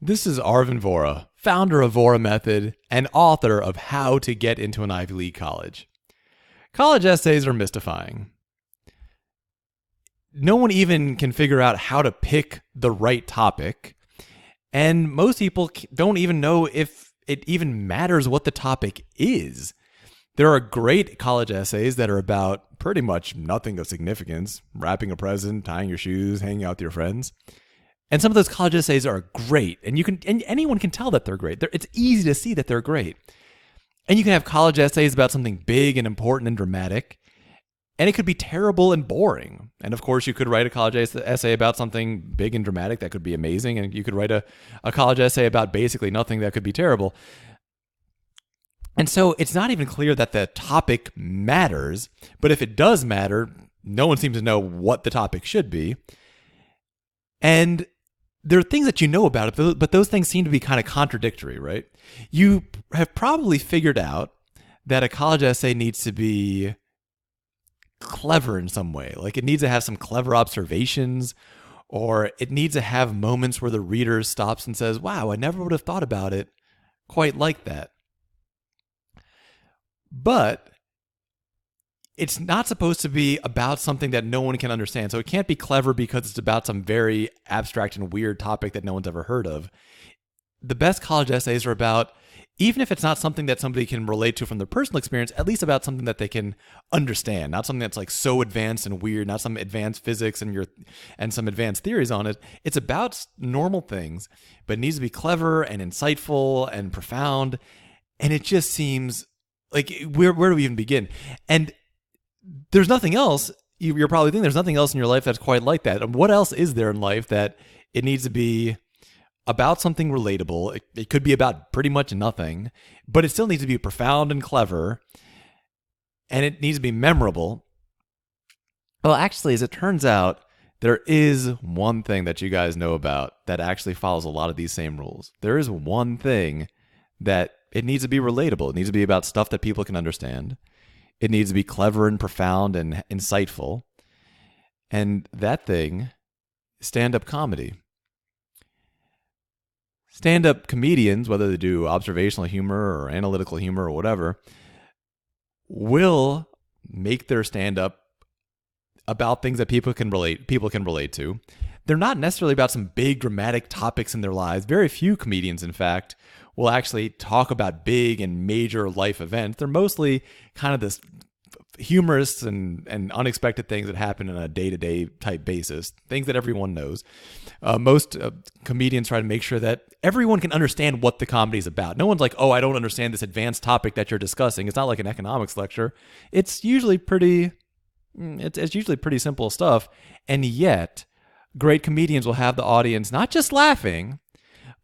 This is Arvin Vora, founder of Vora Method and author of How to Get into an Ivy League College. College essays are mystifying. No one even can figure out how to pick the right topic, and most people don't even know if it even matters what the topic is. There are great college essays that are about pretty much nothing of significance, wrapping a present, tying your shoes, hanging out with your friends. And some of those college essays are great, and anyone can tell that they're great. It's easy to see that they're great. And you can have college essays about something big and important and dramatic, and it could be terrible and boring. And of course, you could write a college essay about something big and dramatic that could be amazing, and you could write a college essay about basically nothing that could be terrible. And so it's not even clear that the topic matters, but if it does matter, no one seems to know what the topic should be. And there are things that you know about it, but those things seem to be kind of contradictory, right? You have probably figured out that a college essay needs to be clever in some way. Like it needs to have some clever observations, or it needs to have moments where the reader stops and says, wow, I never would have thought about it quite like that. But it's not supposed to be about something that no one can understand. So it can't be clever because it's about some very abstract and weird topic that no one's ever heard of. The best college essays are about, even if it's not something that somebody can relate to from their personal experience, at least about something that they can understand, not something that's like so advanced and weird, not some advanced physics and some advanced theories on it. It's about normal things, but it needs to be clever and insightful and profound. And it just seems like, where do we even begin? And there's nothing else. You're probably thinking there's nothing else in your life that's quite like that. And what else is there in life that it needs to be about something relatable? It could be about pretty much nothing, but it still needs to be profound and clever, and it needs to be memorable. Well, actually, as it turns out, there is one thing that you guys know about that actually follows a lot of these same rules. There is one thing that it needs to be relatable. It needs to be about stuff that people can understand. It needs to be clever and profound and insightful. And that thing is stand-up comedy. Stand-up comedians, whether they do observational humor or analytical humor or whatever, will make their stand-up about things that people can relate to. They're not necessarily about some big dramatic topics in their lives. Very few comedians, in fact, will actually talk about big and major life events. They're mostly kind of this humorous and unexpected things that happen on a day-to-day type basis, things that everyone knows. Most comedians try to make sure that everyone can understand what the comedy is about. No one's like, oh, I don't understand this advanced topic that you're discussing. It's not like an economics lecture. It's usually pretty simple stuff. And yet, great comedians will have the audience not just laughing,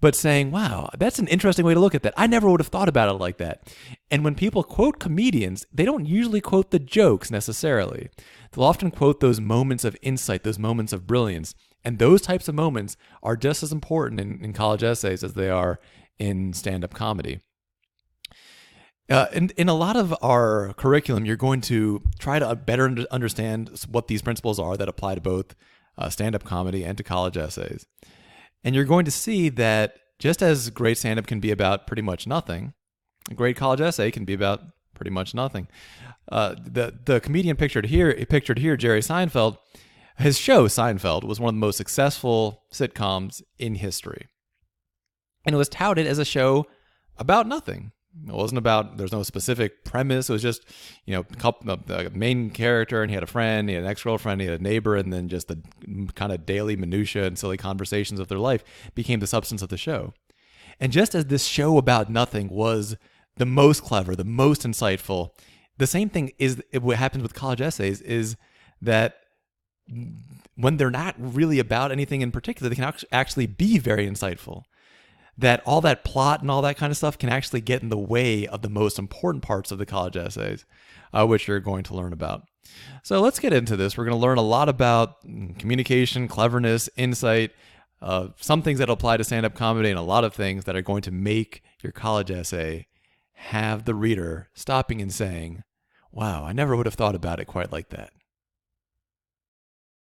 but saying, wow, that's an interesting way to look at that. I never would have thought about it like that. And when people quote comedians, they don't usually quote the jokes necessarily. They'll often quote those moments of insight, those moments of brilliance. And those types of moments are just as important in college essays as they are in stand-up comedy. In a lot of our curriculum, you're going to try to better understand what these principles are that apply to both stand-up comedy and to college essays. And you're going to see that just as great stand-up can be about pretty much nothing, a great college essay can be about pretty much nothing. The comedian pictured here, Jerry Seinfeld, his show Seinfeld was one of the most successful sitcoms in history. And it was touted as a show about nothing. It wasn't about, there's no specific premise. It was just, the main character, and he had a friend, he had an ex-girlfriend, he had a neighbor, and then just the kind of daily minutia and silly conversations of their life became the substance of the show. And just as this show about nothing was the most clever, the most insightful, the same thing is what happens with college essays is that when they're not really about anything in particular, they can actually be very insightful. That all that plot and all that kind of stuff can actually get in the way of the most important parts of the college essays, which you're going to learn about. So let's get into this. We're going to learn a lot about communication, cleverness, insight, some things that apply to stand-up comedy, and a lot of things that are going to make your college essay have the reader stopping and saying, wow, I never would have thought about it quite like that.